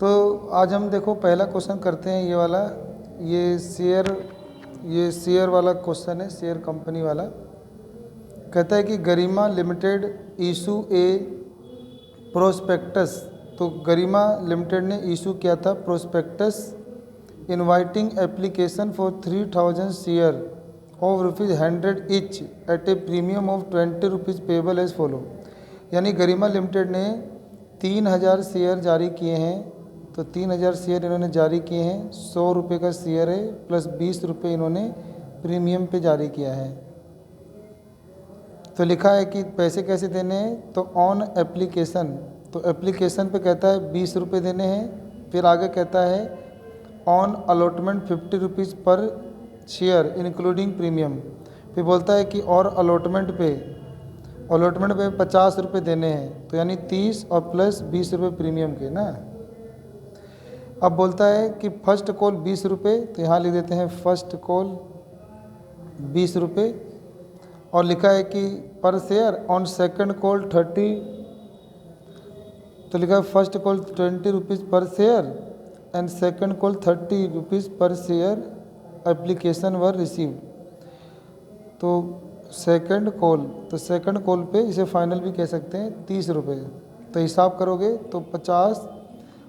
तो आज हम देखो पहला क्वेश्चन करते हैं ये वाला। ये शेयर वाला क्वेश्चन है, शेयर कंपनी वाला। कहता है कि Garima limited issue a prospectus. तो गरिमा लिमिटेड ने इशू किया था prospectus inviting application for 3000 share of ₹100 each at a premium of ₹20 payable as follow. यानी गरिमा लिमिटेड ने 3000 शेयर जारी किए हैं। तो 3000 शेयर इन्होंने जारी किए हैं, ₹100 का शेयर है प्लस ₹20 इन्होंने प्रीमियम पे जारी किया है। तो लिखा है कि पैसे कैसे देने हैं। तो ऑन एप्लीकेशन, तो एप्लीकेशन पे कहता है ₹20 देने हैं। फिर आगे कहता है ऑन अलॉटमेंट ₹50 पर शेयर इंक्लूडिंग प्रीमियम। फिर बोलता है कि और अलॉटमेंट पे ₹50 देने हैं। तो यानी 30 और प्लस ₹20 प्रीमियम के ना। अब बोलता है कि फर्स्ट कॉल ₹20। तो यहाँ लिख देते हैं फर्स्ट कॉल ₹20। और लिखा है कि पर शेयर ऑन सेकंड कॉल 30। तो लिखा है फर्स्ट कॉल ₹20 पर शेयर एंड सेकंड कॉल ₹30 पर शेयर एप्लीकेशन वर रिसीव्ड। तो सेकंड कॉल पे इसे फाइनल भी कह सकते हैं ₹30। तो हिसाब करोगे तो 50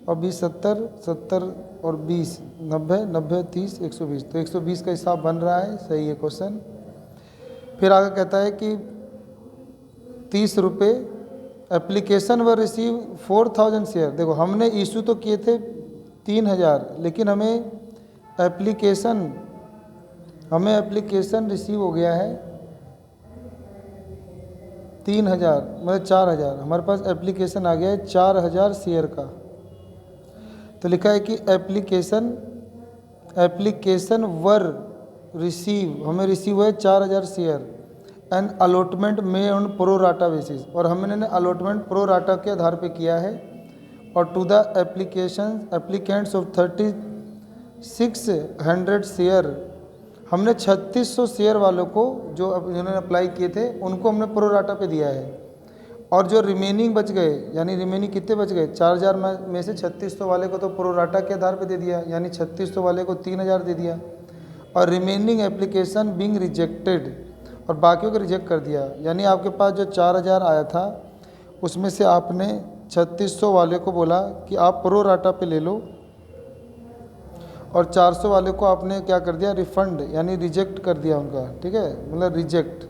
और 20 70, 70 और 20 90, 90 30 120। तो 120 का हिसाब बन रहा है। सही है क्वेश्चन। फिर आगे कहता है कि ₹30 एप्लीकेशन वर रिसीव 4000 शेयर। देखो हमने इशू तो किए थे 3000, लेकिन हमें एप्लीकेशन रिसीव हो गया है 3000, मतलब 4000। हमारे पास एप्लीकेशन आ गया है 4000 शेयर का। तो लिखा है कि एप्लीकेशन वर रिसीव, हमें रिसीव हुए 4000 शेयर एंड अलॉटमेंट में ऑन प्रो राटा बेसिस। और हमने अलॉटमेंट प्रो राटा के आधार पे किया है। और to the applicants of 3600 share, हमने 3600 शेयर वालों को जो जिन्होंने अप्लाई किए थे उनको हमने प्रो राटा पे दिया है। और जो रिमेनिंग बच गए, यानी रिमेनिंग कितने बच गए 4000 में से 3600 वाले को तो प्रो राटा के आधार पे दे दिया, यानी 3600 वाले को 3000 दे दिया। और रिमेनिंग एप्लीकेशन बिंग रिजेक्टेड, और बाकियों को रिजेक्ट कर दिया। यानी आपके पास जो 4000 आया था उसमें से आपने 3600 वाले को बोला कि आप प्रो राटा पे ले लो, और 400 वाले को आपने क्या कर दिया, रिफंड, यानी रिजेक्ट कर दिया उनका। ठीक है, मतलब रिजेक्ट।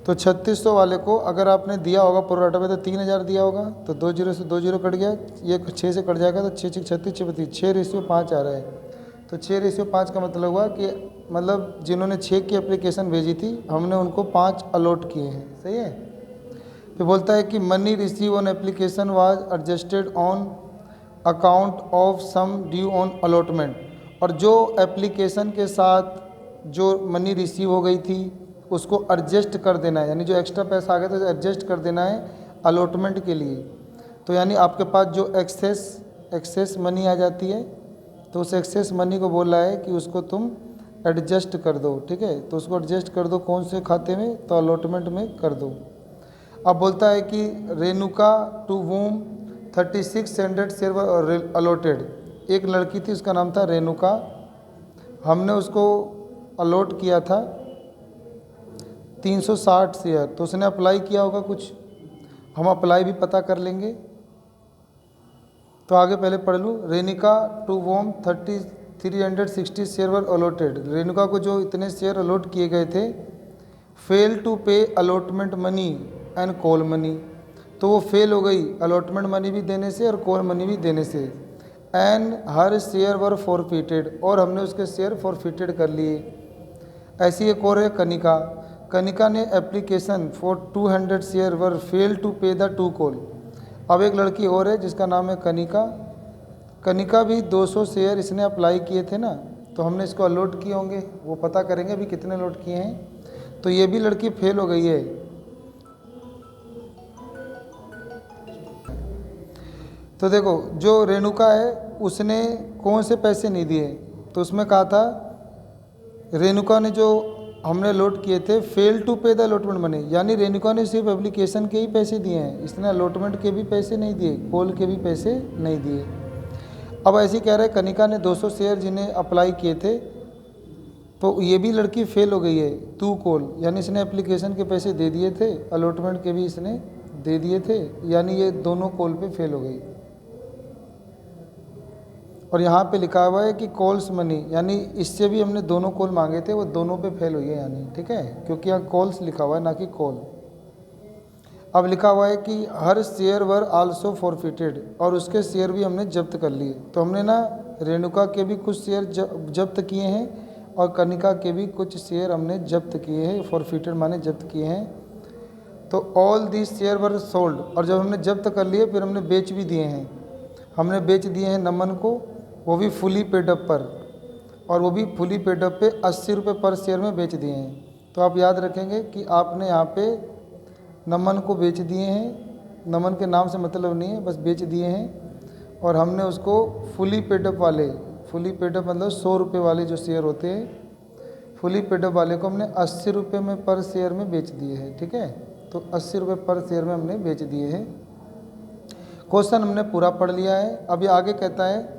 तो 3600 वाले को अगर आपने दिया होगा प्रो राटा पे तो 3000 दिया होगा। तो 2 0 से 2 0 कट गया, ये 6 से कट जाएगा तो 6 6 36 36 6:5 आ रहा है। तो 6:5 का मतलब हुआ कि मतलब जिन्होंने 6 की एप्लीकेशन भेजी थी हमने उनको 5 अलॉट किए हैं। सही है। फिर बोलता है कि money receive on application was adjusted on account of sum due on allotment. और जो एप्लीकेशन के साथ जो मनी रिसीव हो गई थी उसको एडजस्ट कर देना है, यानी जो एक्स्ट्रा पैसा आ गया था एडजस्ट कर देना है अलॉटमेंट के लिए। तो यानी आपके पास जो एक्सेस मनी आ जाती है तो उस एक्सेस मनी को बोल रहा है कि उसको तुम एडजस्ट कर दो। ठीक है, तो उसको एडजस्ट कर दो कौन से खाते में, तो अलॉटमेंट में कर दो। अब बोलता है कि रेणुका टू वूम 3600 शेयर अलॉटेड। एक लड़की थी उसका नाम था रेणुका, हमने उसको अलॉट किया था 360 शेयर। तो उसने अप्लाई किया होगा कुछ, हम अप्लाई भी पता कर लेंगे। तो आगे पहले पढ़ लूँ। Renuka to whom 360 share were allotted. Renuka को जो इतने शेयर अलॉट किए गए थे, fail to pay allotment money and call money. तो वो फेल हो गई अलॉटमेंट मनी भी देने से और कॉल मनी भी देने से। And her share were forfeited, और हमने उसके शेयर फॉरफिटेड कर लिए। ऐसी एक और है कनिका ने application for 200 share were fail to pay the 2 call. अब एक लड़की और है जिसका नाम है कनिका भी 200 शेयर इसने अप्लाई किए थे ना, तो हमने इसको अलॉट किए होंगे, वो पता करेंगे अभी कितने अलॉट किए हैं। तो ये भी लड़की फेल हो गई है। तो देखो जो रेणुका है उसने कौन से पैसे नहीं दिए, तो उसमें कहा था रेणुका ने जो हमने अलॉट किए थे, fail to pay the allotment money, यानी रेणुका ने सिर्फ एप्लीकेशन के ही पैसे दिए हैं, इसने अलॉटमेंट के भी पैसे नहीं दिए, कॉल के भी पैसे नहीं दिए। अब ऐसे ही कह रहे हैं कनिका ने 200 शेयर जिन्हें अप्लाई किए थे, तो ये भी लड़की फेल हो गई है टू कॉल, यानी इसने एप्लीकेशन के पैसे दे दिए थे, अलॉटमेंट के भी इसने दे दिए थे, यानी ये दोनों कॉल पे फेल हो गई। और यहाँ पे लिखा हुआ है कि कॉल्स मनी, यानी इससे भी हमने दोनों कॉल मांगे थे, वो दोनों पे फेल हुई है, यानी ठीक है, क्योंकि यहाँ कॉल्स लिखा हुआ है ना कि कॉल। अब लिखा हुआ है कि हर शेयर वर आल्सो फॉरफिटेड, और उसके शेयर भी हमने जब्त कर लिए। तो हमने ना रेणुका के भी कुछ शेयर जब्त किए हैं और कनिका के भी कुछ शेयर हमने जब्त किए हैं, फॉरफिटेड माने जब्त किए हैं। तो all this share were sold, और जब हमने जब्त कर लिए फिर हमने बेच भी दिए हैं, हमने बेच दिए हैं नमन को, वो भी फुली पेडअप पर, और वो भी फुली पेडअप पे 80 रुपये पर शेयर में बेच दिए हैं। तो आप याद रखेंगे कि आपने यहाँ पे नमन को बेच दिए हैं, नमन के नाम से मतलब नहीं है, बस बेच दिए हैं, और हमने उसको फुली पेडअप वाले, फुली पेडअप मतलब 100 रुपये वाले जो शेयर होते हैं, फुली पेडअप वाले को हमने 80 रुपये में पर शेयर में बेच दिए हैं, ठीक है। तो 80 रुपये पर शेयर में हमने बेच दिए हैं। क्वेश्चन हमने पूरा पढ़ लिया है। अब ये आगे कहता है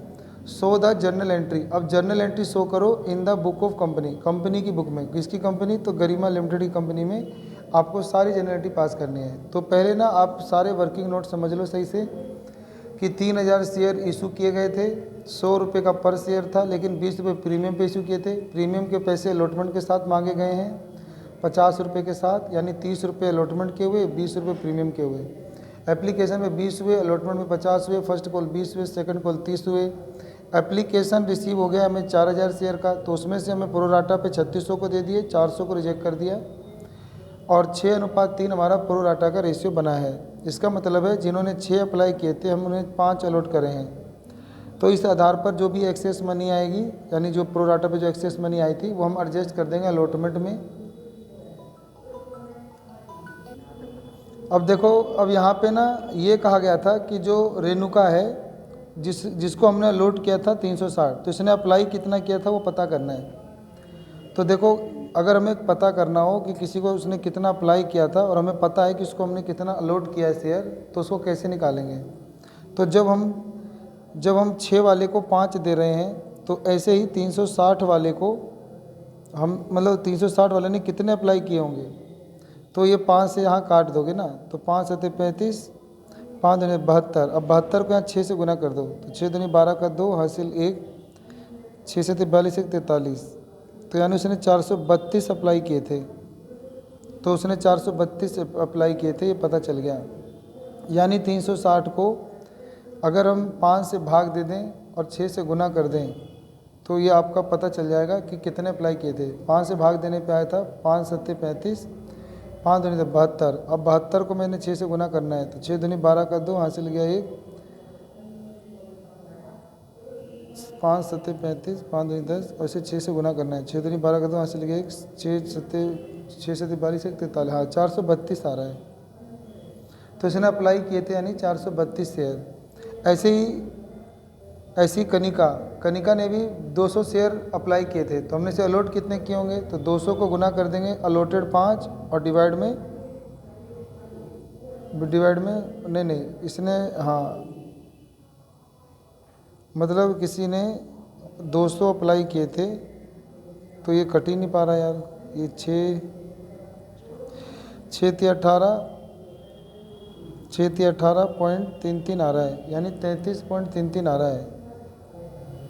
शो द जर्नल एंट्री, अब जर्नल एंट्री शो करो in the book of company, company की बुक में, किसकी कंपनी, तो गरिमा लिमिटेड की कंपनी में आपको सारी जर्नल एंट्री पास करनी है। तो पहले ना आप सारे वर्किंग नोट समझ लो सही से, कि 3000 शेयर इशू किए गए थे, 100 रुपये का पर शेयर था, लेकिन 20 रुपये प्रीमियम पे इशू किए थे, प्रीमियम के पैसे अलॉटमेंट के साथ मांगे गए हैं 50 रुपये के साथ, यानी 30 रुपये अलॉटमेंट के हुए, 20 रुपये प्रीमियम के हुए। एप्लीकेशन में 20 हुए, अलॉटमेंट में 50 हुए, फर्स्ट कॉल 20 हुए, सेकंड कॉल 30 हुए। एप्लीकेशन रिसीव हो गया हमें 4000 शेयर का, तो उसमें से हमें प्रोराटा पे 3600 को दे दिए, 400 को रिजेक्ट कर दिया, और 6:3 हमारा प्रोराटा का रेशियो बना है। इसका मतलब है जिन्होंने 6 अप्लाई किए थे हम उन्हें 5 अलॉट करे हैं। तो इस आधार पर जो भी एक्सेस मनी आएगी, यानी जो प्रोराटा पे जो एक्सेस मनी आई थी वो हम एडजस्ट कर देंगे अलॉटमेंट में। अब देखो, अब यहाँ पे ना ये कहा गया था कि जो रेणुका है जिसको हमने अलॉट किया था 360, तो इसने अप्लाई कितना किया था वो पता करना है। तो देखो, अगर हमें पता करना हो कि किसी को उसने कितना अप्लाई किया था और हमें पता है कि उसको हमने कितना अलॉट किया है शेयर, तो उसको कैसे निकालेंगे। तो जब हम 6 वाले को 5 दे रहे हैं, तो ऐसे ही 360 वाले को हम, मतलब 360 वाले ने कितने अप्लाई किए होंगे, तो ये 5 से यहाँ काट दोगे ना, तो 5 7 35, 5 दूनी 72, अब 72 को यहाँ 6 से गुना कर दो, तो 6 दूनी 12 का 2 हासिल 1, 6 से 42 1 43, तो यानी उसने 432 अप्लाई किए थे, तो उसने 432 अप्लाई किए थे, ये पता चल गया। यानी 360 को अगर हम 5 से भाग दे दें और 6 से गुना कर दें, तो ये आपका पता चल जाएगा कि कितने अप्लाई किए थे। 5 से भाग देने पे आया था 5 7 35, 5 दूनी 72, अब 72 को मैंने 6 से गुना करना है, तो 6 दूनी 12 का 2 हासिल गया 1, 5 7 35, 5 दूनी 10, और इसे 6 से गुना करना है, 6 दूनी 12 का 2 हासिल गया 1, 6 7 42 1 43, हाँ 432 आ रहा है। तो इसने अप्लाई किए थे यानी 432 शेयर। ऐसी कनिका ने भी 200 शेयर अप्लाई किए थे, तो हमने से अलॉट कितने किए होंगे, तो 200 को गुना कर देंगे अलॉटेड 5 और डिवाइड में नहीं इसने, हाँ मतलब किसी ने 200 अप्लाई किए थे, तो ये कट ही नहीं पा रहा यार, ये 18.33 आ रहा है, यानी 33.33 आ रहा है।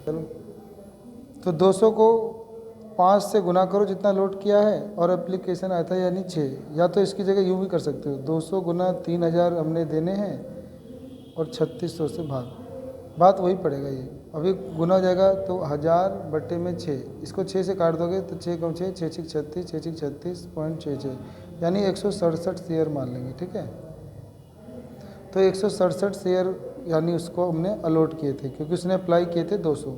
चलो, तो 200 को 5 से गुना करो जितना लोड किया है, और एप्लीकेशन आया था यानी 6, या तो इसकी जगह यूँ भी कर सकते हो, 200 गुना 3000 हमने देने हैं और 3600 से भाग, बात वही पड़ेगा। ये अभी गुना हो जाएगा तो 1000 बट्टे में 6, इसको 6 से काट दोगे तो 6 कम 6 6 36 6 36.66, यानी 167 शेयर मान लेंगे, ठीक है। तो 167 शेयर यानी उसको हमने अलॉट किए थे, क्योंकि उसने अप्लाई किए थे 200।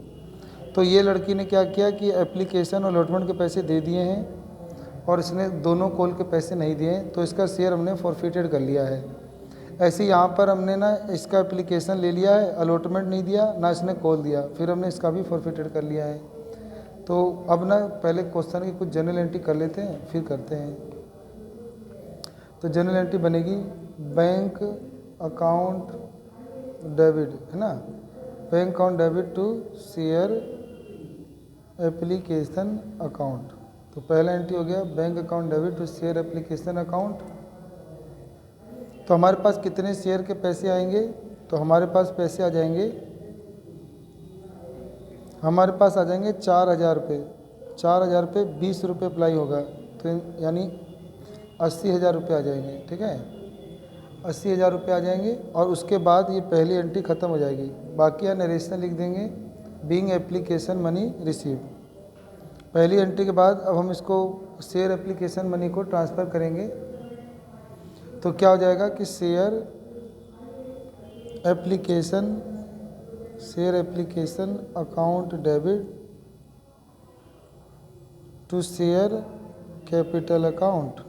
तो ये लड़की ने क्या किया कि एप्लीकेशन और अलॉटमेंट के पैसे दे दिए हैं और इसने दोनों कॉल के पैसे नहीं दिए, तो इसका शेयर हमने फॉरफिटेड कर लिया है। ऐसे यहाँ पर हमने ना इसका एप्लीकेशन ले लिया है, अलॉटमेंट नहीं दिया ना इसने कॉल दिया, फिर हमने इसका भी फॉरफिटेड कर लिया है। तो अब ना पहले क्वेश्चन की कुछ जनरल एंट्री कर लेते हैं, फिर करते हैं। तो जनरल एंट्री बनेगी बैंक अकाउंट डेबिट, है ना, bank account debit to share application account. तो पहला एंट्री हो गया bank account debit to share application account. तो हमारे पास कितने शेयर के पैसे आएंगे? तो हमारे पास पैसे आ जाएंगे, हमारे पास आ जाएंगे 4,000 रुपये। 4,000 रुपये 20 रुपये अप्लाई होगा, तो यानी 80,000 रुपये आ जाएंगे। ठीक है, 80,000 रुपये आ जाएंगे। और उसके बाद ये पहली एंट्री ख़त्म हो जाएगी। बाकी यहाँ नरेशन लिख देंगे बीइंग एप्लीकेशन मनी रिसीव। पहली एंट्री के बाद अब हम इसको शेयर एप्लीकेशन मनी को ट्रांसफ़र करेंगे। तो क्या हो जाएगा कि share application account debit to share capital account,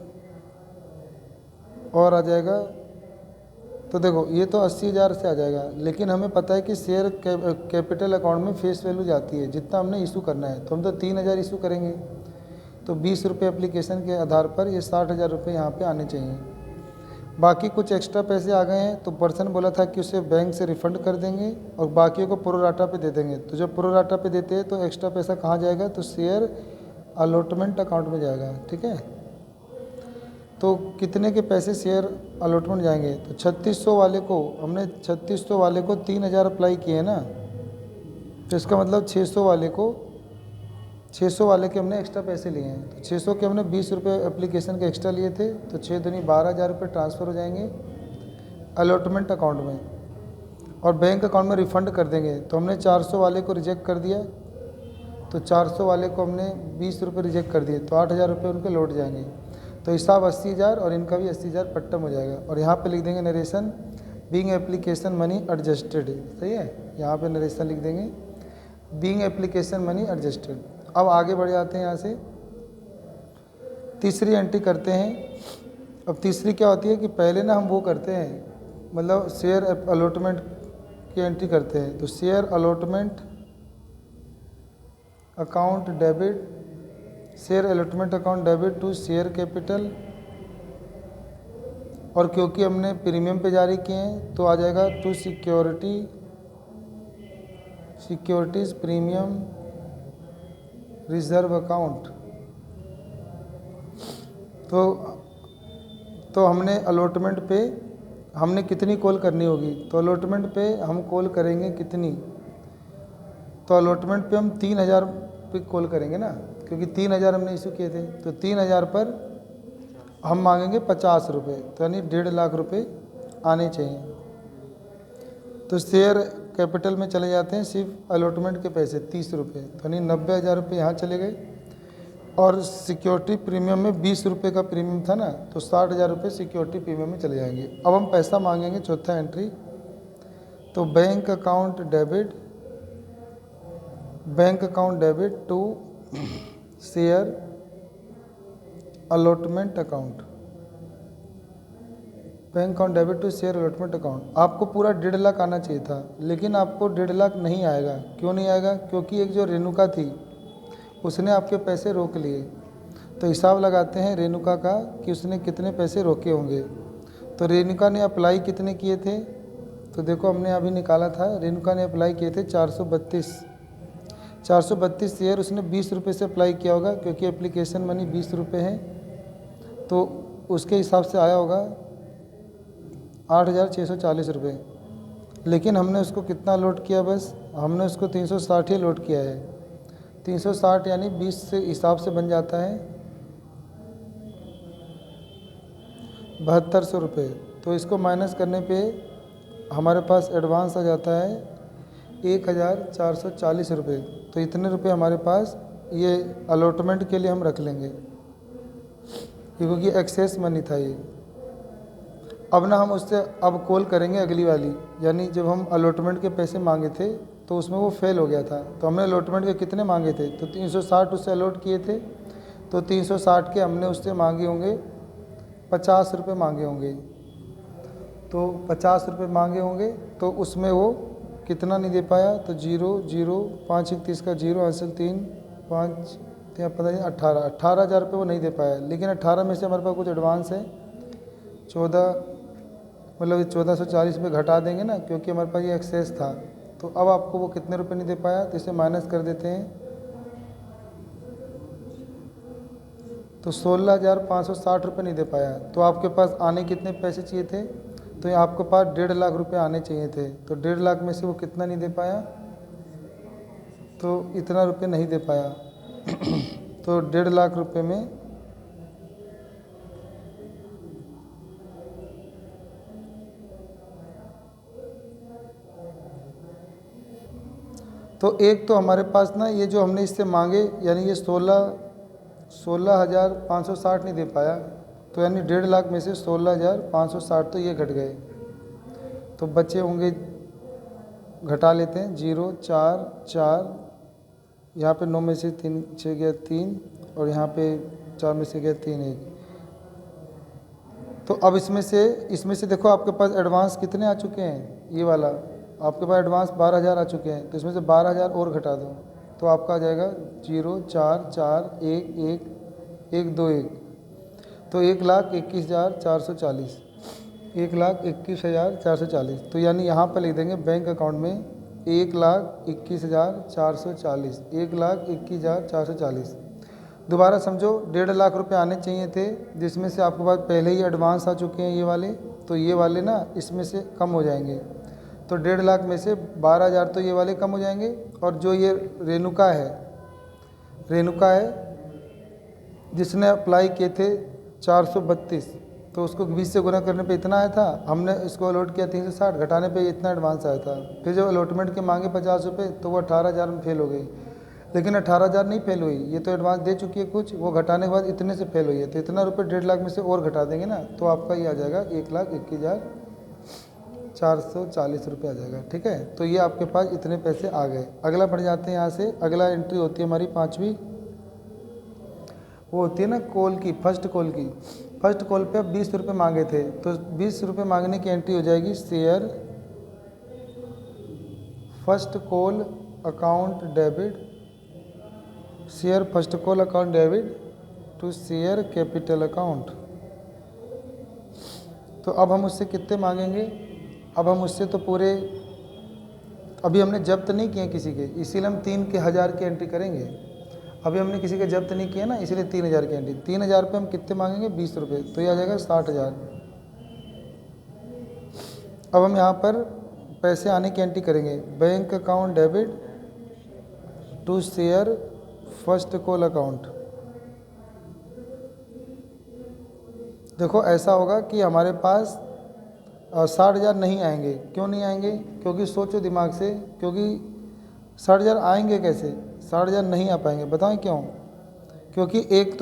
और आ जाएगा। तो देखो ये तो 80,000 से आ जाएगा, लेकिन हमें पता है कि शेयर कैपिटल अकाउंट में फेस वैल्यू जाती है जितना हमने इशू करना है, तो हम तो 3,000 इशू करेंगे। तो 20 रुपये एप्लीकेशन के आधार पर ये 60,000 रुपये यहाँ पे आने चाहिए। बाकी कुछ एक्स्ट्रा पैसे आ गए हैं, तो पर्सन बोला था कि उसे बैंक से रिफ़ंड कर देंगे और बाकियों को प्रोराटा पे दे देंगे। तो जब प्रोराटा पे देते हैं तो एक्स्ट्रा पैसा कहाँ जाएगा? तो शेयर अलॉटमेंट अकाउंट में जाएगा। ठीक है, तो कितने के पैसे शेयर अलॉटमेंट जाएंगे? तो 3600 वाले को हमने 3600 वाले को 3,000 अप्लाई किए हैं ना, तो इसका मतलब 600 वाले के हमने एक्स्ट्रा पैसे लिए हैं। तो 600 के हमने 20 रुपये एप्लीकेशन के एक्स्ट्रा लिए थे, तो 6 दूनी 12,000 रुपये ट्रांसफ़र हो जाएंगे अलॉटमेंट अकाउंट में, और बैंक अकाउंट में रिफ़ंड कर देंगे। तो हमने 400 वाले को रिजेक्ट कर दिया, तो 400 वाले को हमने 20 रुपये रिजेक्ट कर दिए, तो 8,000 रुपये उनके लौट जाएंगे। तो हिसाब 80,000 और इनका भी 80,000 पट्टम हो जाएगा। और यहाँ पे लिख देंगे narration being application money adjusted. सही है, यहाँ पे नरेशन लिख देंगे बीइंग एप्लीकेशन मनी एडजस्टेड। अब आगे बढ़ जाते हैं यहाँ से, तीसरी एंट्री करते हैं। अब तीसरी क्या होती है कि पहले ना हम वो करते हैं, मतलब शेयर अलॉटमेंट की एंट्री करते हैं। तो share allotment account debit, share allotment account debit to share capital, और क्योंकि हमने प्रीमियम पे जारी किए हैं तो आ जाएगा to securities premium reserve account. तो हमने अलॉटमेंट पे हमने कितनी कॉल करनी होगी? तो अलॉटमेंट पे हम कॉल करेंगे कितनी? तो अलॉटमेंट पे हम 3,000 पे कॉल करेंगे ना, क्योंकि 3,000 हमने इशू किए थे। तो 3,000 पर हम मांगेंगे 50 रुपये, तो यानी 1.5 लाख रुपये आने चाहिए। तो शेयर कैपिटल में चले जाते हैं सिर्फ अलॉटमेंट के पैसे 30 रुपये, तो यानी 90,000 रुपये यहाँ चले गए। और सिक्योरिटी प्रीमियम में 20 रुपये का प्रीमियम था ना, तो 60,000 रुपये सिक्योरिटी प्रीमियम में चले जाएंगे। अब हम पैसा मांगेंगे चौथा एंट्री, तो bank account debit to share allotment account, bank account debit to share allotment account. आपको पूरा 1.5 लाख आना चाहिए था, लेकिन आपको 1.5 लाख नहीं आएगा। क्यों नहीं आएगा? क्योंकि एक जो रेणुका थी उसने आपके पैसे रोक लिए। तो हिसाब लगाते हैं रेणुका का कि उसने कितने पैसे रोके होंगे। तो रेणुका ने अप्लाई कितने किए थे? तो देखो हमने अभी निकाला था, रेणुका ने अप्लाई किए थे 432 शेयर उसने 20 रुपये से अप्लाई किया होगा, क्योंकि एप्लीकेशन मनी 20 रुपये है, तो उसके हिसाब से आया होगा 8,640 रुपये। लेकिन हमने उसको कितना लोड किया? बस हमने उसको 360 ही लोड किया है। 360 यानी 20 से हिसाब से बन जाता है 7200 रुपये। तो इसको माइनस करने पे हमारे पास एडवांस आ जाता है 1,440 रुपये। तो इतने रुपये हमारे पास ये अलॉटमेंट के लिए हम रख लेंगे, क्योंकि एक्सेस मनी था ये। अब ना हम उससे अब कॉल करेंगे अगली वाली, यानी जब हम अलॉटमेंट के पैसे मांगे थे तो उसमें वो फेल हो गया था। तो हमने अलॉटमेंट के कितने मांगे थे? तो 360 उससे अलॉट किए थे, तो 360 के हमने उससे मांगे होंगे 50 रुपये मांगे होंगे। तो 50 रुपये मांगे होंगे, तो उसमें वो कितना नहीं दे पाया? तो 0 0 5 1 30 का 0 आंसर 3 5 या पता नहीं 18,000 रुपये वो नहीं दे पाया, लेकिन 18 में से हमारे पास कुछ एडवांस है 14, मतलब 1440 रुपये घटा देंगे ना, क्योंकि हमारे पास ये एक्सेस था। तो अब आपको वो कितने रुपए नहीं दे पाया, तो इसे माइनस कर देते हैं। तो 16,560 रुपये नहीं दे पाया। तो आपके पास आने कितने पैसे चाहिए थे, तो ये आपके पास 1.5 लाख रुपए आने चाहिए थे। तो 1.5 लाख में से वो कितना नहीं दे पाया, तो इतना रुपये नहीं दे पाया। तो 1.5 लाख रुपए में तो एक तो हमारे पास ना ये जो हमने इससे मांगे, यानी ये 16,560 नहीं दे पाया, तो यानी 1.5 लाख में से 16,560 तो ये घट गए। तो बचे होंगे, घटा लेते हैं, 0 4 4, यहाँ पे 9 में से 3 6 गया 3, और यहाँ पे 4 में से गया 3 1। तो अब इसमें से देखो आपके पास एडवांस कितने आ चुके हैं, ये वाला आपके पास एडवांस 12,000 आ चुके हैं। तो इसमें से 12,000 और घटा दो, तो आपका आ जाएगा 0 4 4 1 1 1 2 1। तो 1,21,440, 1,21,440। तो यानी यहाँ पर लिख देंगे बैंक अकाउंट में 1,21,440, 1,21,440। दोबारा समझो, 1.5 लाख रुपए आने चाहिए थे, जिसमें से आपके पास पहले ही एडवांस आ चुके हैं ये वाले। तो ये वाले ना इसमें से कम हो जाएंगे। तो 1.5 लाख में से 12,000 तो ये वाले कम हो जाएंगे। और जो ये रेणुका है जिसने अप्लाई किए थे 432, तो उसको 20 से गुना करने पे इतना आया था। हमने इसको अलॉट किया 360, घटाने पे इतना एडवांस आया था। फिर जब अलॉटमेंट के मांगे 50 रुपये, तो वो 18,000 में फेल हो गई। लेकिन 18,000 नहीं फेल हुई, ये तो एडवांस दे चुकी है कुछ, वो घटाने के बाद इतने से फेल हुई है। तो इतना रुपये 1.5 लाख में से और घटा देंगे ना, तो आपका ये आ जाएगा 1,21,440 रुपये आ जाएगा। ठीक है, तो ये आपके पास इतने पैसे आ गए। अगला बढ़ जाते हैं यहाँ से। अगला एंट्री होती है हमारी 5वीं, वो होती है ना कॉल की, फर्स्ट कॉल की। फर्स्ट कॉल पे अब 20 रुपये मांगे थे, तो 20 रुपये मांगने की एंट्री हो जाएगी share first call account debit, share first call account debit to share capital account. तो अब हम उससे कितने मांगेंगे, अब हम उससे तो पूरे, अभी हमने जब्त नहीं किए किसी के, इसीलिए हम 3,000 की एंट्री करेंगे। अभी हमने किसी के जब्त नहीं किया ना, इसीलिए 3,000 की एंट्री। 3,000 पे हम कितने मांगेंगे, 20 रुपये, तो ये आ जाएगा 60,000। अब हम यहाँ पर पैसे आने की एंट्री करेंगे, bank account debit to share first call account. देखो ऐसा होगा कि हमारे पास 60,000 नहीं आएंगे। क्यों नहीं आएंगे, क्योंकि सोचो दिमाग से, क्योंकि 60,000 आएंगे कैसे, 60,000 नहीं आ पाएंगे। बताएं क्यों, क्योंकि एक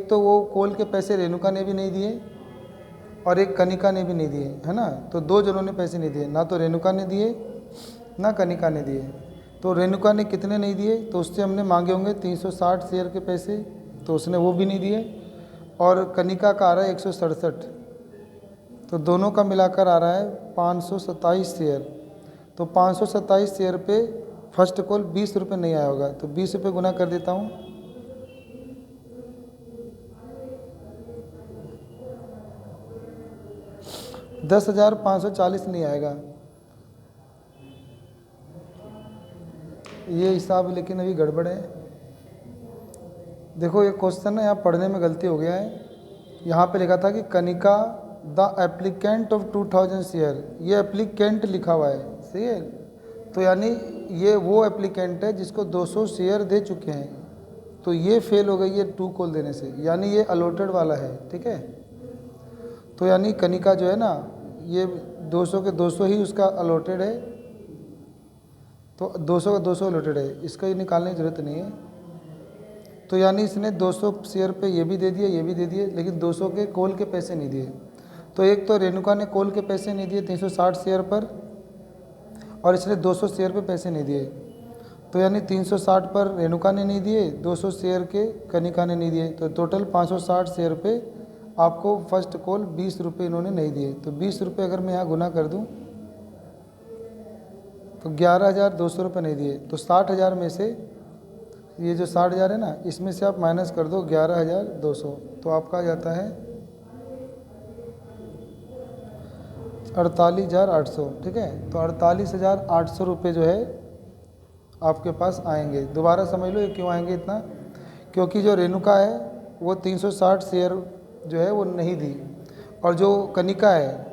तो वो कॉल के पैसे रेणुका ने भी नहीं दिए और एक कनिका ने भी नहीं दिए, है ना। तो 2 जनों ने पैसे नहीं दिए, ना तो रेणुका ने दिए ना कनिका ने दिए। तो रेणुका ने कितने नहीं दिए, तो उससे हमने मांगे होंगे 360 शेयर के पैसे, तो उसने वो भी नहीं दिए। और कनिका का आ रहा है 167, तो दोनों का मिलाकर आ रहा है 527 शेयर। तो 527 शेयर पे फर्स्ट कॉल 20 रुपये नहीं आया होगा, तो 20 रुपये गुना कर देता हूँ। $10,540 नहीं आएगा ये हिसाब, लेकिन अभी गड़बड़ है। देखो ये क्वेश्चन ना यहाँ पढ़ने में गलती हो गया है। यहाँ पे लिखा था कि Kanika the applicant of 2,000 share, ये एप्लीकेंट लिखा हुआ है, सही है। तो यानी ये वो एप्लीकेंट है जिसको 200 शेयर दे चुके हैं, तो ये फेल हो गई है 2 कॉल देने से, यानी ये अलॉटेड वाला है। ठीक है, तो यानी कनिका जो है ना, ये 200 के 200 ही उसका अलॉटेड है, तो 200 का 200 अलॉटेड है, इसका ये निकालने की ज़रूरत नहीं है। तो यानी इसने 200 शेयर पे ये भी दे दिए, ये भी दे दिए, लेकिन 200 के कॉल के पैसे नहीं दिए। तो एक तो रेणुका ने कॉल के पैसे नहीं दिए 360 शेयर पर, और इसने 200 शेयर पे पैसे नहीं दिए। तो यानी 360 पर रेणुका ने नहीं दिए, 200 शेयर के कनिका ने नहीं दिए, तो टोटल 560 शेयर पे आपको फर्स्ट कॉल 20 रुपये इन्होंने नहीं दिए। तो 20 रुपये अगर मैं यहाँ गुना कर दूँ तो 11,200 रुपये नहीं दिए। तो 60,000 में से ये जो 60,000 है ना, इसमें से आप माइनस कर दो 11,200, तो आपका आ जाता है 48,800। ठीक है, तो 48,800 रुपये जो है आपके पास आएंगे। दोबारा समझ लो ये क्यों आएंगे इतना, क्योंकि जो रेणुका है वो 360 शेयर जो है वो नहीं दी, और जो कनिका है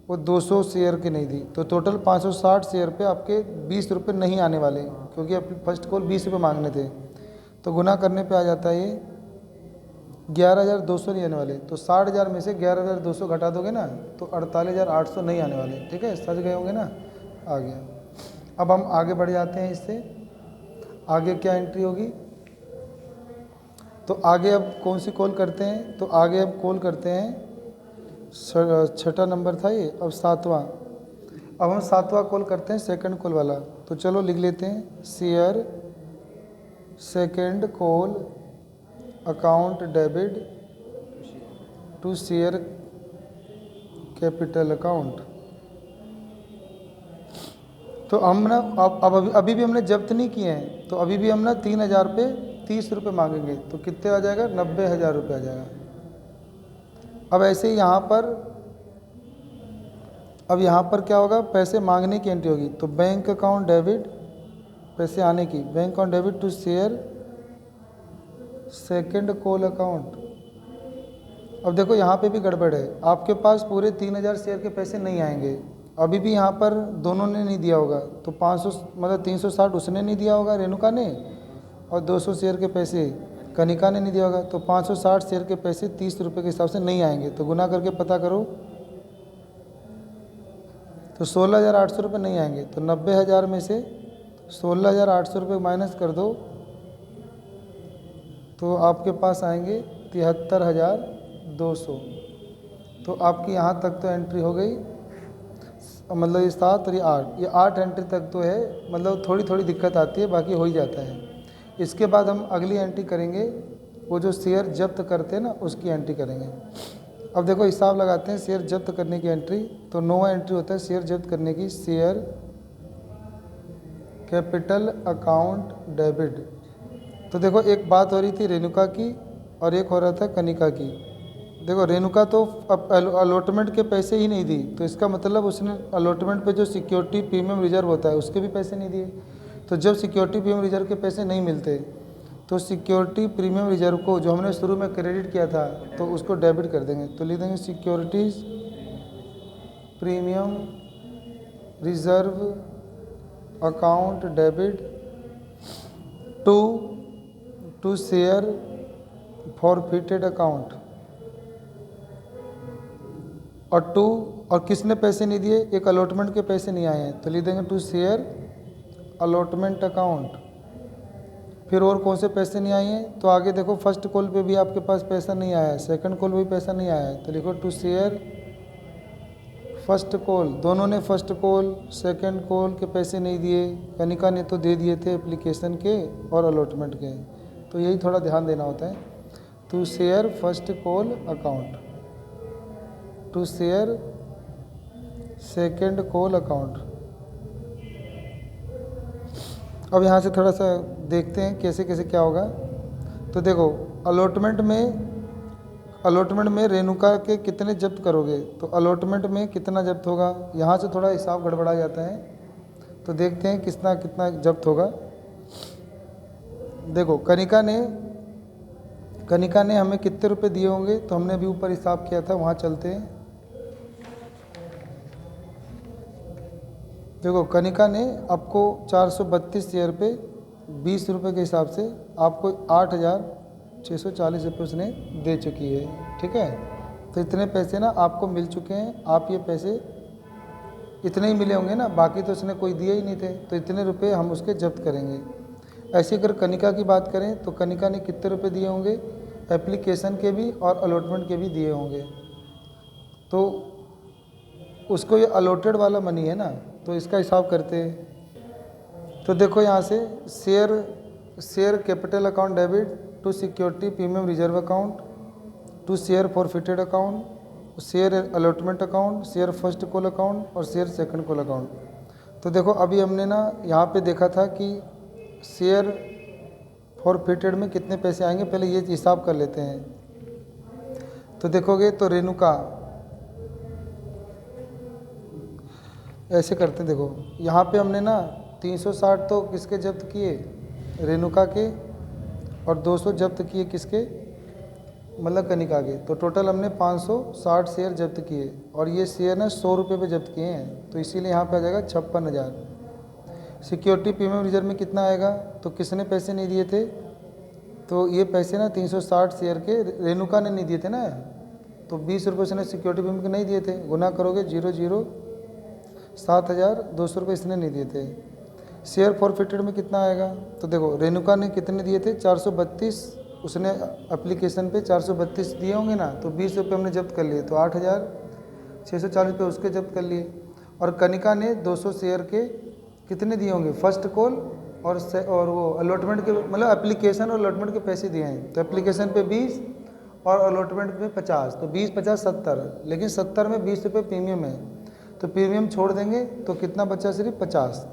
वो 200 शेयर की नहीं दी, तो टोटल 560 शेयर पे आपके 20 रुपये नहीं आने वाले, क्योंकि अब फर्स्ट कॉल 20 रुपये मांगने थे। तो गुना करने पे आ जाता है ये 11,200 नहीं आने वाले। तो 60,000 में से 11,200 घटा दोगे ना, तो 48,800 नहीं आने वाले। ठीक है, समझ गए होंगे ना, आ गया। अब हम आगे बढ़ जाते हैं, इससे आगे क्या एंट्री होगी। तो आगे अब कौन सी कॉल करते हैं, तो आगे अब कॉल करते हैं, छठा नंबर था ये, अब सातवां। अब हम सातवां कॉल करते हैं, सेकंड कॉल वाला। तो चलो लिख लेते हैं, share second call account debit to share capital account. तो हम ना अब अभी भी हमने जब्त नहीं किए हैं, तो अभी भी हम ना 3,000 पे 30 रुपये मांगेंगे, तो कितने आ जाएगा, 90,000 रुपये आ जाएगा। अब ऐसे ही यहाँ पर, अब यहाँ पर क्या होगा, पैसे मांगने की एंट्री होगी। तो बैंक अकाउंट डेबिट, पैसे आने की, bank account debit to share second call account. अब देखो यहाँ पे भी गड़बड़ है, आपके पास पूरे 3,000 शेयर के पैसे नहीं आएंगे। अभी भी यहाँ पर दोनों ने नहीं दिया होगा, तो 500 मतलब 360 उसने नहीं दिया होगा रेणुका ने, और 200 शेयर के पैसे कनिका ने नहीं दिया होगा, तो 560 शेयर के पैसे 30 रुपये के हिसाब से नहीं आएंगे। तो गुना करके पता करो, तो 16,800 रुपये नहीं आएंगे। तो 90,000 में से 16,800 रुपये माइनस कर दो, तो आपके पास आएंगे 73,200। तो आपकी यहाँ तक तो एंट्री हो गई, मतलब ये 7 और ये 8, ये 8 एंट्री तक तो है, मतलब थोड़ी थोड़ी दिक्कत आती है, बाकी हो ही जाता है। इसके बाद हम अगली एंट्री करेंगे, वो जो शेयर जब्त करते हैं ना, उसकी एंट्री करेंगे। अब देखो हिसाब लगाते हैं शेयर जब्त करने की एंट्री। तो 9वां एंट्री होता है शेयर जब्त करने की, शेयर कैपिटल अकाउंट डेबिट। तो देखो एक बात हो रही थी रेणुका की, और एक हो रहा था कनिका की। देखो रेणुका तो अब अलॉटमेंट के पैसे ही नहीं दी, तो इसका मतलब उसने अलॉटमेंट पे जो सिक्योरिटी प्रीमियम रिजर्व होता है उसके भी पैसे नहीं दिए। तो जब सिक्योरिटी प्रीमियम रिजर्व के पैसे नहीं मिलते, तो सिक्योरिटी प्रीमियम रिजर्व को जो हमने शुरू में क्रेडिट किया था, तो उसको डेबिट कर देंगे। तो लिख देंगे securities premium reserve account debit to share forfeited account. और किसने पैसे नहीं दिए, एक अलॉटमेंट के पैसे नहीं आए हैं, तो लिख देंगे टू शेयर अलॉटमेंट अकाउंट। फिर और कौन से पैसे नहीं आए हैं, तो आगे देखो फर्स्ट कॉल पे भी आपके पास पैसा नहीं आया है, सेकंड कॉल पे भी पैसा नहीं आया है, तो लिखो टू शेयर फर्स्ट कॉल। दोनों ने फर्स्ट कॉल सेकंड कॉल के पैसे नहीं दिए, कनिका ने तो दे दिए थे एप्लीकेशन के और अलॉटमेंट के। तो यही थोड़ा ध्यान देना होता है, to share first call account to share second call account. अब यहाँ से थोड़ा सा देखते हैं कैसे कैसे क्या होगा। तो देखो अलॉटमेंट में रेणुका के कितने जब्त करोगे, तो अलॉटमेंट में कितना जब्त होगा, यहाँ से थोड़ा हिसाब गड़बड़ा जाता है। तो देखते हैं कितना कितना जब्त होगा। देखो कनिका ने हमें कितने रुपए दिए होंगे, तो हमने अभी ऊपर हिसाब किया था, वहाँ चलते हैं। देखो कनिका ने आपको 432 शेयर पे 20 रुपये के हिसाब से आपको 8,640 रुपये उसने दे चुकी है। ठीक है, तो इतने पैसे ना आपको मिल चुके हैं। आप ये पैसे इतने ही मिले होंगे ना, बाकी तो उसने कोई दिए ही नहीं थे, तो इतने रुपए हम उसके जब्त करेंगे। ऐसे अगर कनिका की बात करें, तो कनिका ने कितने रुपए दिए होंगे, एप्लीकेशन के भी और अलॉटमेंट के भी दिए होंगे। तो उसको ये अलॉटेड वाला मनी है ना, तो इसका हिसाब करते हैं। तो देखो यहाँ से share capital account debit to security premium reserve account to share forfeited account, share allotment account, share first call account और शेयर सेकंड कॉल अकाउंट। तो देखो अभी हमने ना यहाँ पे देखा था कि शेयर फॉरफिटेड में कितने पैसे आएंगे, पहले ये हिसाब कर लेते हैं। तो देखोगे तो रेणुका ऐसे करते हैं, देखो यहाँ पे हमने ना 360 तो किसके जब्त किए, रेणुका के, और 200 जब्त किए किसके, मतलब कनिका के। तो टोटल हमने 560 शेयर जब्त किए, और ये शेयर ना 100 रुपये पे जब्त किए हैं, तो इसीलिए यहाँ पे आ जाएगा 56,000। सिक्योरिटी प्रीमियम रिजर्व में कितना आएगा, तो किसने पैसे नहीं दिए थे, तो ये पैसे ना 360 शेयर के रेणुका ने नहीं दिए थे ना, तो 20 रुपये उसने सिक्योरिटी प्रीमियम के नहीं दिए थे, गुना करोगे 7,200 रुपये इसने नहीं दिए थे। शेयर फॉरफिटेड में कितना आएगा, तो देखो रेणुका ने कितने दिए थे, 432, उसने एप्लीकेशन पे 432 दिए होंगे ना, तो 20 रुपये हमने जब्त कर लिए, तो 8,640 रुपये उसके जब्त कर लिए। और कनिका ने 200 शेयर के कितने दिए होंगे, फर्स्ट कॉल और वो अलॉटमेंट के, मतलब एप्लीकेशन और अलॉटमेंट के पैसे दिए हैं, तो एप्लीकेशन पे 20 और अलॉटमेंट पे 50, तो 20 50 70, लेकिन 70 में 20 रुपये प्रीमियम है, तो प्रीमियम छोड़ देंगे तो कितना बचा, सिर्फ 50।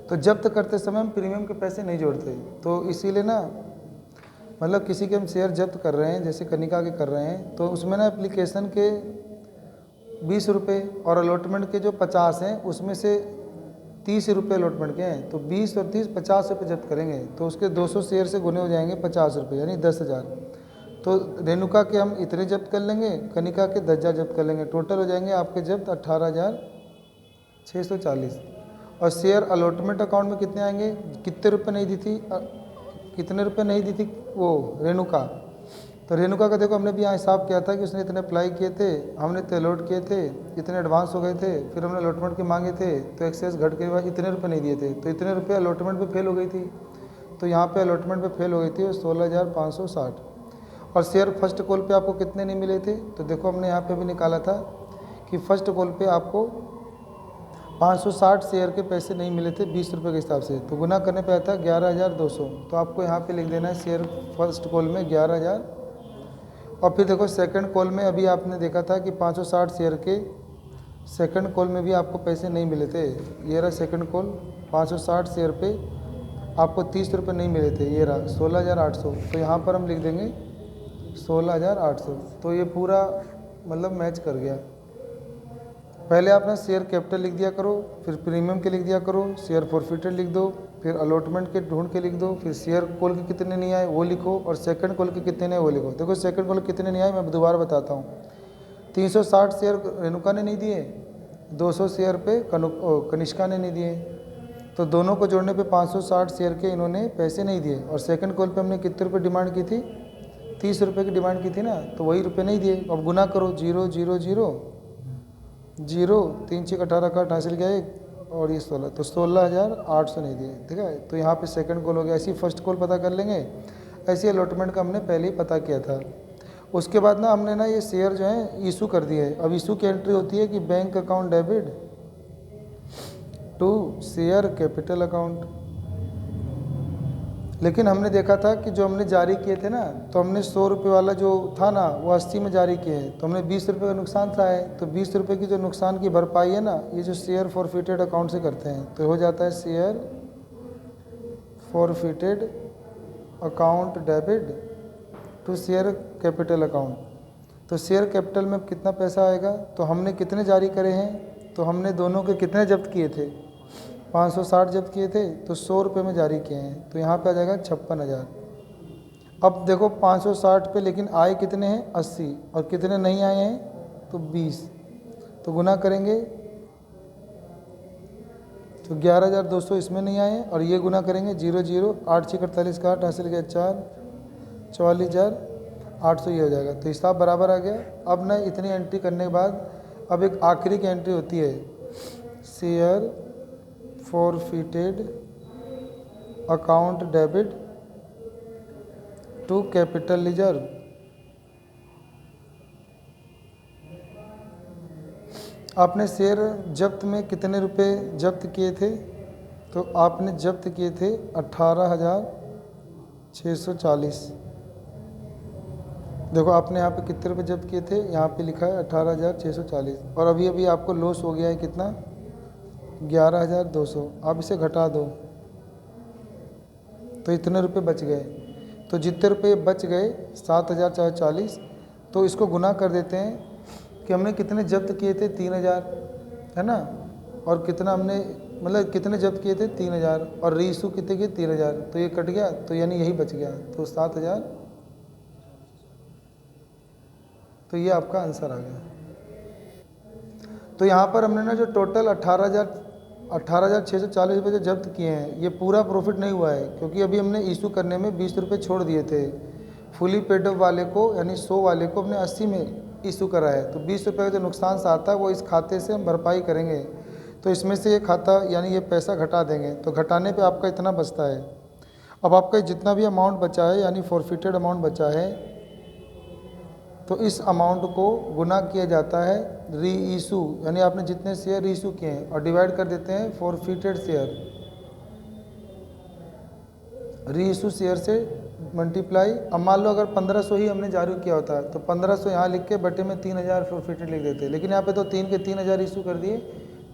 तो जब्त करते समय हम प्रीमियम के पैसे नहीं जोड़ते, तो इसीलिए ना, मतलब किसी के हम शेयर जब्त कर रहे हैं, जैसे कनिका के कर रहे हैं, तो उसमें ना एप्लीकेशन के 20 रुपये और अलॉटमेंट के जो 50 हैं, उसमें से 30 रुपये अलॉटमेंट के हैं, तो 20 और 30 50 रुपये जब्त करेंगे, तो उसके 200 शेयर से गुने हो जाएंगे 50 रुपये, यानी 10,000। तो रेणुका के हम इतने जब्त कर लेंगे, कनिका के 10,000 जब्त कर लेंगे, टोटल हो जाएंगे आपके जब्त 18,640। और शेयर अलॉटमेंट अकाउंट में कितने आएंगे, कितने रुपये नहीं दी थी, कितने रुपये नहीं दी थी वो रेणुका, तो रेणुका का देखो हमने भी यहाँ हिसाब किया था कि उसने इतने अप्लाई किए थे, हमने इतने अलॉट किए थे, इतने एडवांस हो गए थे, फिर हमने अलॉटमेंट के मांगे थे, तो एक्सेस घट के बाद इतने रुपये नहीं दिए थे, तो इतने रुपये अलॉटमेंट पे फेल हो गई थी, तो यहाँ पे अलॉटमेंट पे फेल हो गई थी 16,560। और शेयर फर्स्ट कॉल पे आपको कितने नहीं मिले थे, तो देखो हमने यहाँ पे भी निकाला था कि फर्स्ट कॉल पे आपको 560 शेयर के पैसे नहीं मिले थे 20 रुपये के हिसाब से, तो गुना करने पे आता है 11,200, तो आपको यहाँ पे लिख देना है शेयर फर्स्ट कॉल में 11,000। और फिर देखो सेकंड कॉल में अभी आपने देखा था कि 560 शेयर के सेकंड कॉल में भी आपको पैसे नहीं मिले थे, ये रहा सेकंड कॉल, 560 शेयर पे आपको 30 रुपये नहीं मिले थे, ये रहा 16,800, तो यहाँ पर हम लिख देंगे 16,800, तो ये पूरा मतलब मैच कर गया। पहले आपने शेयर कैपिटल लिख दिया करो, फिर प्रीमियम के लिख दिया करो, शेयर फॉरफिटेड लिख दो, फिर अलॉटमेंट के ढूंढ के लिख दो, फिर शेयर कॉल के कितने नहीं आए वो लिखो, और सेकंड कॉल के कितने नहीं वो लिखो। देखो सेकंड कॉल कितने नहीं आए मैं दोबारा बताता हूँ, 360 शेयर रेणुका ने नहीं दिए, 200 शेयर पे कनिष्का ने नहीं दिए, तो दोनों को जोड़ने पे 560 शेयर के इन्होंने पैसे नहीं दिए। और सेकंड कॉल पे हमने कितने रुपए डिमांड की थी, 30 रुपये की डिमांड की थी ना, तो वही रुपये नहीं दिए। अब गुना करो 0 0 0 0 3 6 18 का 88 गया एक, और ये 16, तो 16,800 नहीं दिए, ठीक है। तो यहाँ पे सेकंड कॉल हो गया। ऐसी फर्स्ट कॉल पता कर लेंगे, ऐसी अलॉटमेंट का हमने पहले ही पता किया था। उसके बाद ना हमने ना ये शेयर जो है इशू कर दिए है। अब इशू की एंट्री होती है कि bank account debit to share capital account. लेकिन हमने देखा था कि जो हमने जारी किए थे ना, तो हमने 100 रुपये वाला जो था ना वो 80 में जारी किए हैं, तो हमने 20 रुपये का नुकसान था है, तो 20 रुपये की जो नुकसान की भरपाई है ना, ये जो शेयर फॉरफिटेड अकाउंट से करते हैं, तो हो जाता है share forfeited account debit to share capital account. तो शेयर कैपिटल में कितना पैसा आएगा, तो हमने कितने जारी करे हैं, तो हमने दोनों के कितने जब्त किए थे, 560 जब्त किए थे, तो 100 रुपये में जारी किए हैं, तो यहाँ पे आ जाएगा 56,000। अब देखो 560 पे लेकिन आए कितने हैं 80, और कितने नहीं आए हैं तो 20, तो गुना करेंगे तो 11,200 इसमें नहीं आए हैं, और ये गुना करेंगे 0 0 8 6 48 का 8 हासिल गया 4 44,800 ये हो जाएगा। तो हिसाब बराबर आ गया। अब ना इतनी एंट्री करने के बाद अब एक आखिरी की एंट्री होती है, share forfeited account debit to capital reserve. आपने शेयर जब्त में कितने रुपए जब्त किए थे, तो आपने जब्त किए थे 18,640। देखो आपने यहाँ पे कितने रुपए जब्त किए थे, यहाँ पे लिखा है 18,640, और अभी अभी आपको लॉस हो गया है कितना 11,200। आप इसे घटा दो तो इतने रुपए बच गए। तो जितने रुपए बच गए 7,040, तो इसको गुना कर देते हैं कि हमने कितने जब्त किए थे, 3,000, है ना, और कितना हमने मतलब कितने जब्त किए थे, 3,000, और रीइशू कितने किए, 3,000, तो ये कट गया, तो यानी यही बच गया, तो 7,000। तो ये आपका आंसर आ गया। तो यहाँ पर हमने ना जो टोटल 18,640 रुपये जो जब्त किए हैं, ये पूरा प्रॉफिट नहीं हुआ है, क्योंकि अभी हमने इशू करने में 20 रुपये छोड़ दिए थे। फुली पेड अप वाले को यानी 100 वाले को हमने 80 में इशू करा है, तो 20 रुपये का जो नुकसान सा आता है वो इस खाते से हम भरपाई करेंगे। तो इसमें से ये खाता यानी ये पैसा घटा देंगे, तो घटाने पे आपका इतना बचता है। अब आपका जितना भी अमाउंट बचा है यानी फॉरफिटेड अमाउंट बचा है, तो इस अमाउंट को गुना किया जाता है री इशू, यानी आपने जितने शेयर री इशू किए हैं, और डिवाइड कर देते हैं फॉरफिटेड शेयर, री इशू शेयर से मल्टीप्लाई। अब मान लो अगर 1500 ही हमने जारी किया होता है, तो 1500 यहाँ लिख के बटे में 3,000 फॉरफिटेड लिख देते, लेकिन यहाँ पे तो 3 के 3,000 इशू कर दिए,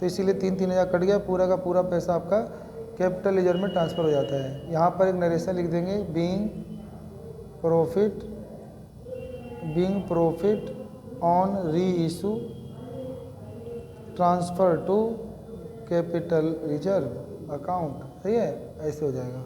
तो इसीलिए 3,000 कट गया, पूरा का पूरा पैसा आपका कैपिटल लेजर में ट्रांसफ़र हो जाता है। यहाँ पर एक नरेशन लिख देंगे, being profit on re issue transfer to capital reserve account, सही है, ऐसे हो जाएगा।